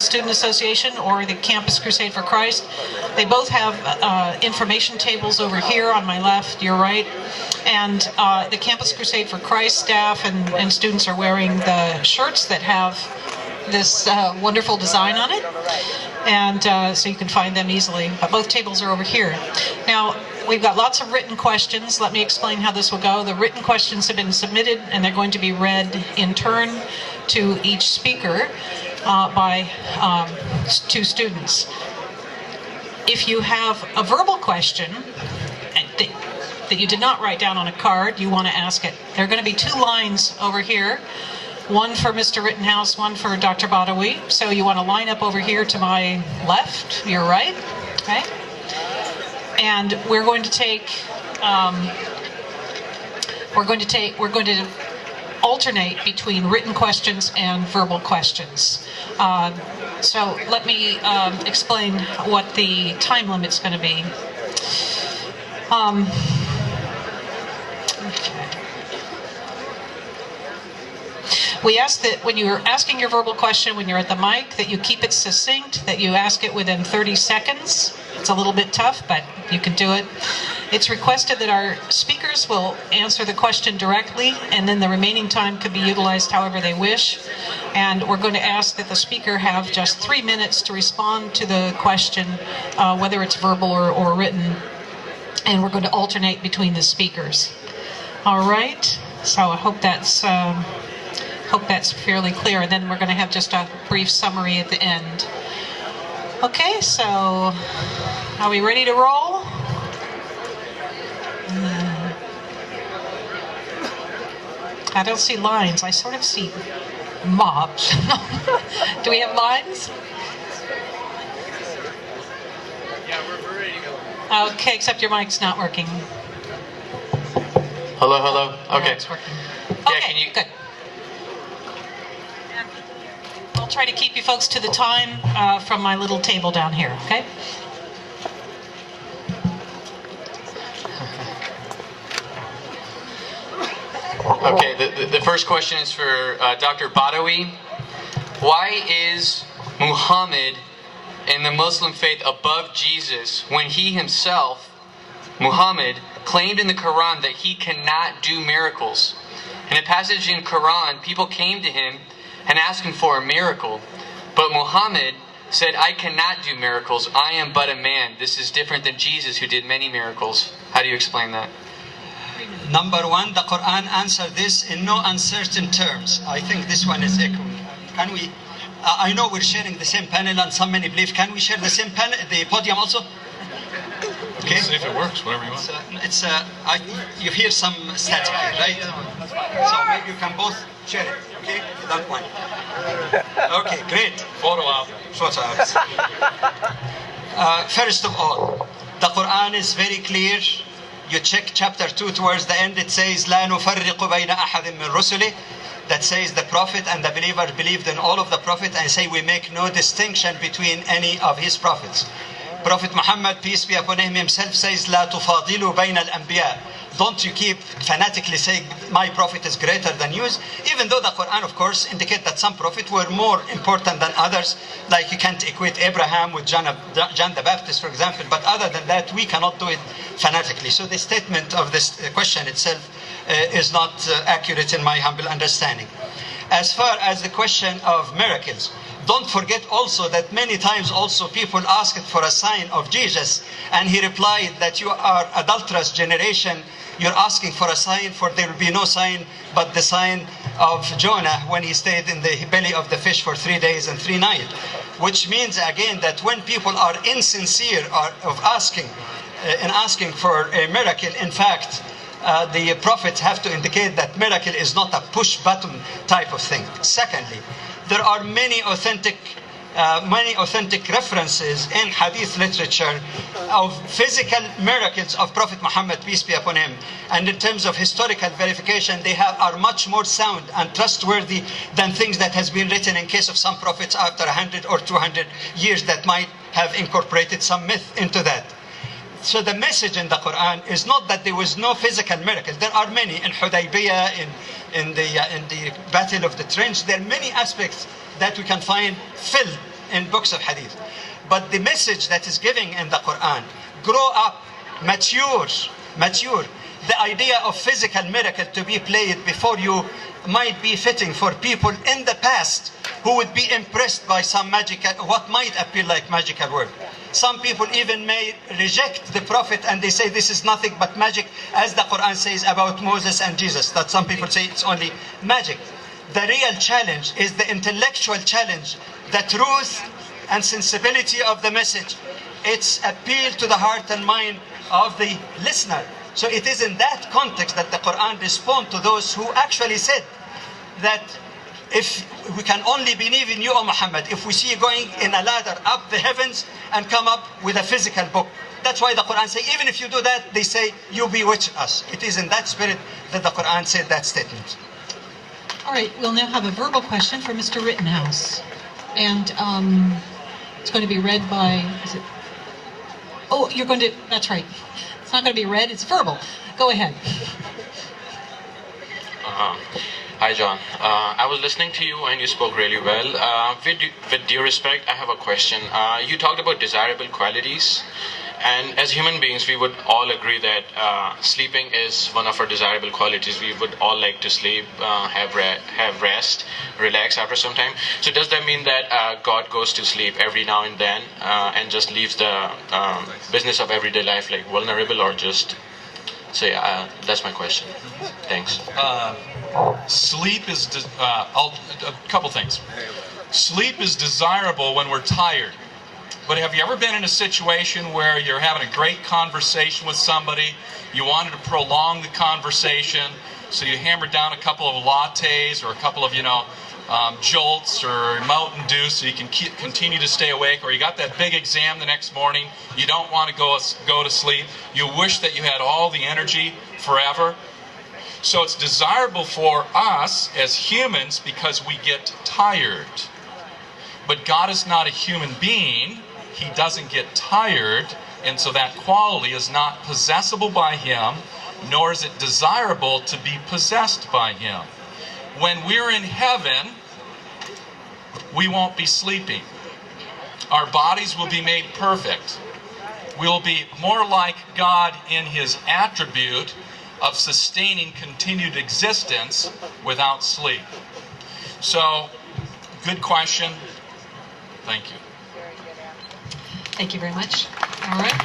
Student Association or the Campus Crusade for Christ. They both have information tables over here on my left, your right. And the Campus Crusade for Christ staff and students are wearing the shirts that have this wonderful design on it. And so you can find them easily. But both tables are over here. Now, we've got lots of written questions. Let me explain how this will go. The written questions have been submitted, and they're going to be read in turn to each speaker by two students. If you have a verbal question that you did not write down on a card, you want to ask it. There are going to be two lines over here. One for Mr. Rittenhouse, one for Dr. Badawi. So you want to line up over here to my left, your right, okay? And we're going to alternate between written questions and verbal questions. So let me explain what the time limit's going to be. We ask that when you're asking your verbal question, when you're at the mic, that you keep it succinct, that you ask it within 30 seconds. It's a little bit tough, but you can do it. It's requested that our speakers will answer the question directly, and then the remaining time could be utilized however they wish. And we're going to ask that the speaker have just 3 minutes to respond to the question, whether it's verbal or written. And we're going to alternate between the speakers. All right, so I hope that's fairly clear. And then we're going to have just a brief summary at the end. Okay, so are we ready to roll? I don't see lines. I sort of see mobs. Do we have lines? Yeah, we're ready to go. Okay, except your mic's not working. Hello, hello. Okay. Yeah, it's working. Yeah, Okay, can you... good. I'll try to keep you folks to the time from my little table down here, okay? Okay, the first question is for Dr. Badawi. Why is Muhammad in the Muslim faith above Jesus when he himself, Muhammad, claimed in the Quran that he cannot do miracles? In a passage in Quran, people came to him and asked him for a miracle. But Muhammad said, I cannot do miracles. I am but a man. This is different than Jesus, who did many miracles. How do you explain that? Number one, the Quran answered this in no uncertain terms. I think this one is echoing. Can we, I know we're sharing the same panel and some many believe, can we share the same panel, the podium also? Okay. See if it works, whatever you want. You hear some static here, right? So maybe you can both share it, okay? You don't mind. Okay, great. Photo op. Photo ops. First of all, the Quran is very clear. You check chapter 2 towards the end, it says, لا نفرق بين أحد من رسله. That says the Prophet and the believer believed in all of the Prophet, and say we make no distinction between any of his prophets. Prophet Muhammad, peace be upon him, himself says, لا تفاضلوا بين الأنبياء. Don't you keep fanatically saying my prophet is greater than yours, even though the Quran, of course, indicate that some prophets were more important than others, like you can't equate Abraham with John the Baptist, for example, but other than that, we cannot do it fanatically. So the statement of this question itself is not accurate in my humble understanding. As far as the question of miracles, don't forget also that many times also people asked for a sign of Jesus, and he replied that you are adulterous generation. You're asking for a sign, for there will be no sign but the sign of Jonah when he stayed in the belly of the fish for 3 days and 3 nights. Which means again that when people are insincere of asking for a miracle, in fact, the prophets have to indicate that miracle is not a push button type of thing. Secondly, there are many authentic references in hadith literature of physical miracles of Prophet Muhammad, peace be upon him. And in terms of historical verification, they are much more sound and trustworthy than things that has been written in case of some prophets after 100 or 200 years that might have incorporated some myth into that. So the message in the Quran is not that there was no physical miracles. There are many in Hudaybiyah, in the Battle of the Trench. There are many aspects that we can find filled in books of hadith. But the message that is given in the Quran, grow up, mature. The idea of physical miracle to be played before you might be fitting for people in the past who would be impressed by some magical, what might appear like magical word. Some people even may reject the Prophet and they say this is nothing but magic, as the Quran says about Moses and Jesus, that some people say it's only magic. The real challenge is the intellectual challenge, the truth and sensibility of the message. It's appeal to the heart and mind of the listener. So it is in that context that the Quran responds to those who actually said that if we can only believe in you, O Muhammad, if we see you going in a ladder up the heavens and come up with a physical book. That's why the Quran says, even if you do that, they say, you bewitch us. It is in that spirit that the Quran said that statement. All right, we'll now have a verbal question for Mr. Rittenhouse. And it's going to be read by, is it? Oh, you're going to, that's right. It's not going to be read, it's verbal. Go ahead. Hi, John. I was listening to you and you spoke really well. With due respect, I have a question. You talked about desirable qualities. And as human beings, we would all agree that sleeping is one of our desirable qualities. We would all like to sleep, have rest, relax after some time. So does that mean that God goes to sleep every now and then and just leaves the business of everyday life like vulnerable, or just... So yeah, that's my question. Thanks. Sleep is, a couple things. Sleep is desirable when we're tired. But have you ever been in a situation where you're having a great conversation with somebody, you wanted to prolong the conversation, so you hammered down a couple of lattes or a couple of, jolts or Mountain Dew so you can continue to stay awake, or you got that big exam the next morning, you don't want to go to sleep, you wish that you had all the energy forever. So it's desirable for us as humans because we get tired. But God is not a human being. He doesn't get tired, and so that quality is not possessible by Him, nor is it desirable to be possessed by Him. When we're in heaven, we won't be sleeping. Our bodies will be made perfect. We'll be more like God in His attribute of sustaining continued existence without sleep. So, good question. Thank you. Thank you very much. All right.